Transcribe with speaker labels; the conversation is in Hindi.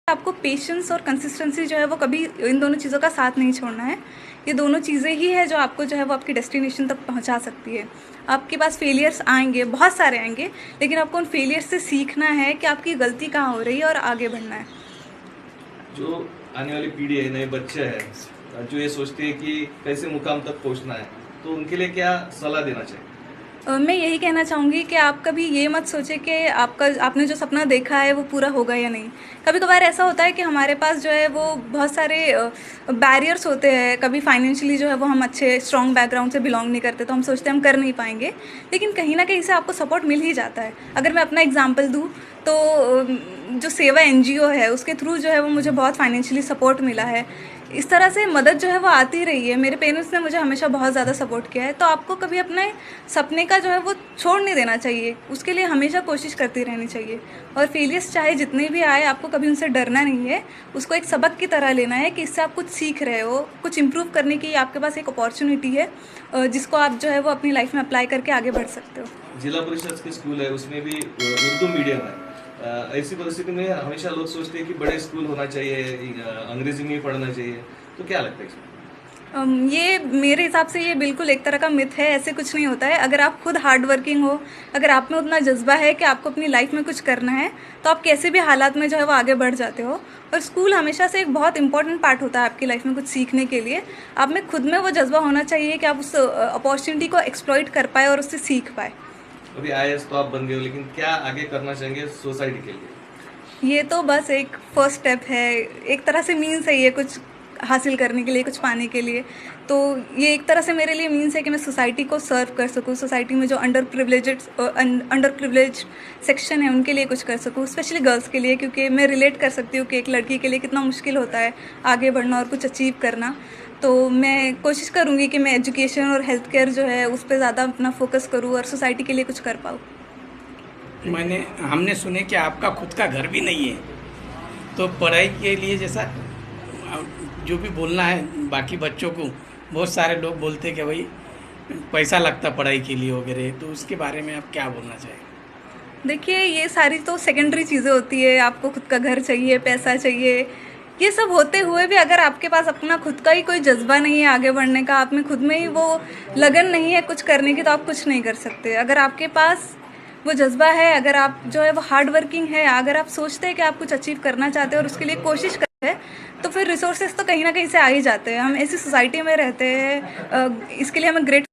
Speaker 1: आपको पेशेंस और कंसिस्टेंसी जो है वो कभी इन दोनों चीज़ों का साथ नहीं छोड़ना है। ये दोनों चीज़ें ही है जो आपको जो है वो आपकी डेस्टिनेशन तक पहुंचा सकती है। आपके पास फेलियर्स आएंगे, बहुत सारे आएंगे, लेकिन आपको उन फेलियर्स से सीखना है कि आपकी गलती कहाँ हो रही है और आगे बढ़ना है।
Speaker 2: जो आने वाली पीढ़ी है, नए बच्चे हैं जो ये सोचते हैं कि कैसे मुकाम तक पहुंचना है, तो उनके लिए क्या सलाह देना चाहिए?
Speaker 1: मैं यही कहना चाहूँगी कि आप कभी ये मत सोचें कि आपने जो सपना देखा है वो पूरा होगा या नहीं। कभी कभार ऐसा होता है कि हमारे पास जो है वो बहुत सारे बैरियर्स होते हैं। कभी फाइनेंशियली जो है वो हम अच्छे स्ट्रॉन्ग बैकग्राउंड से बिलोंग नहीं करते, तो हम सोचते हैं हम कर नहीं पाएंगे, लेकिन कहीं ना कहीं से आपको सपोर्ट मिल ही जाता है। अगर मैं अपना एग्जाम्पल दूँ तो जो सेवा एनजीओ है उसके थ्रू जो है वो मुझे बहुत फाइनेंशियली सपोर्ट मिला है। इस तरह से मदद जो है वो आती रही है। मेरे पेरेंट्स ने मुझे हमेशा बहुत ज़्यादा सपोर्ट किया है। तो आपको कभी अपने सपने का जो है वो छोड़ नहीं देना चाहिए, उसके लिए हमेशा कोशिश करती रहनी चाहिए। और फेलियर्स चाहे जितने भी आए, आपको कभी उनसे डरना नहीं है। उसको एक सबक की तरह लेना है कि इससे आप कुछ सीख रहे हो, कुछ इम्प्रूव करने की आपके पास एक अपॉर्चुनिटी है जिसको आप जो है वो अपनी लाइफ में अप्लाई करके आगे बढ़ सकते हो।
Speaker 2: जिला परिषद के स्कूल है, उसमें भी उर्दू मीडियम है। ऐसी परिस्थिति में हमेशा लोग सोचते हैं कि बड़े स्कूल होना चाहिए, अंग्रेजी में ही पढ़ना चाहिए, तो क्या लगता है इसमें?
Speaker 1: ये मेरे हिसाब से ये बिल्कुल एक तरह का मिथ है। ऐसे कुछ नहीं होता है। अगर आप खुद हार्ड वर्किंग हो, अगर आप में उतना जज्बा है कि आपको अपनी लाइफ में कुछ करना है, तो आप कैसे भी हालात में जो है वो आगे बढ़ जाते हो। और स्कूल हमेशा से एक बहुत इंपॉर्टेंट पार्ट होता है आपकी लाइफ में कुछ सीखने के लिए। आप में खुद में वो जज्बा होना चाहिए कि आप उस अपॉर्चुनिटी को एक्सप्लॉइट कर पाए और उससे सीख पाए।
Speaker 2: अभी आईएएस तो आप बन गए हो, लेकिन क्या आगे करना चाहेंगे सोसाइटी के लिए?
Speaker 1: ये तो बस एक फर्स्ट स्टेप है, एक तरह से मीन्स है ये कुछ हासिल करने के लिए, कुछ पाने के लिए। तो ये एक तरह से मेरे लिए मीन्स है कि मैं सोसाइटी को सर्व कर सकूँ, सोसाइटी में जो अंडर प्रिविलेज सेक्शन है उनके लिए कुछ कर सकूँ, स्पेशली गर्ल्स के लिए, क्योंकि मैं रिलेट कर सकती हूँ कि एक लड़की के लिए कितना मुश्किल होता है आगे बढ़ना और कुछ अचीव करना। तो मैं कोशिश करूँगी कि मैं एजुकेशन और हेल्थ केयर जो है उस पर ज़्यादा अपना फोकस करूँ और सोसाइटी के लिए कुछ कर पाऊँ।
Speaker 3: हमने सुने कि आपका खुद का घर भी नहीं है, तो पढ़ाई के लिए जैसा जो भी बोलना है बाकी बच्चों को, बहुत सारे लोग बोलते हैं कि भाई पैसा लगता पढ़ाई के लिए वगैरह, तो उसके बारे में आप क्या बोलना चाहेंगे?
Speaker 1: देखिए, ये सारी तो सेकेंडरी चीज़ें होती है। आपको खुद का घर चाहिए, पैसा चाहिए, ये सब होते हुए भी अगर आपके पास अपना खुद का ही कोई जज्बा नहीं है आगे बढ़ने का, आप में खुद में ही वो लगन नहीं है कुछ करने की, तो आप कुछ नहीं कर सकते। अगर आपके पास वो जज्बा है, अगर आप जो है वो हार्ड वर्किंग है, अगर आप सोचते हैं कि आप कुछ अचीव करना चाहते हैं और उसके लिए कोशिश करते हैं, तो फिर रिसोर्सेज तो कहीं ना कहीं से आ ही जाते हैं। हम ऐसी सोसाइटी में रहते हैं, इसके लिए हमें ग्रेट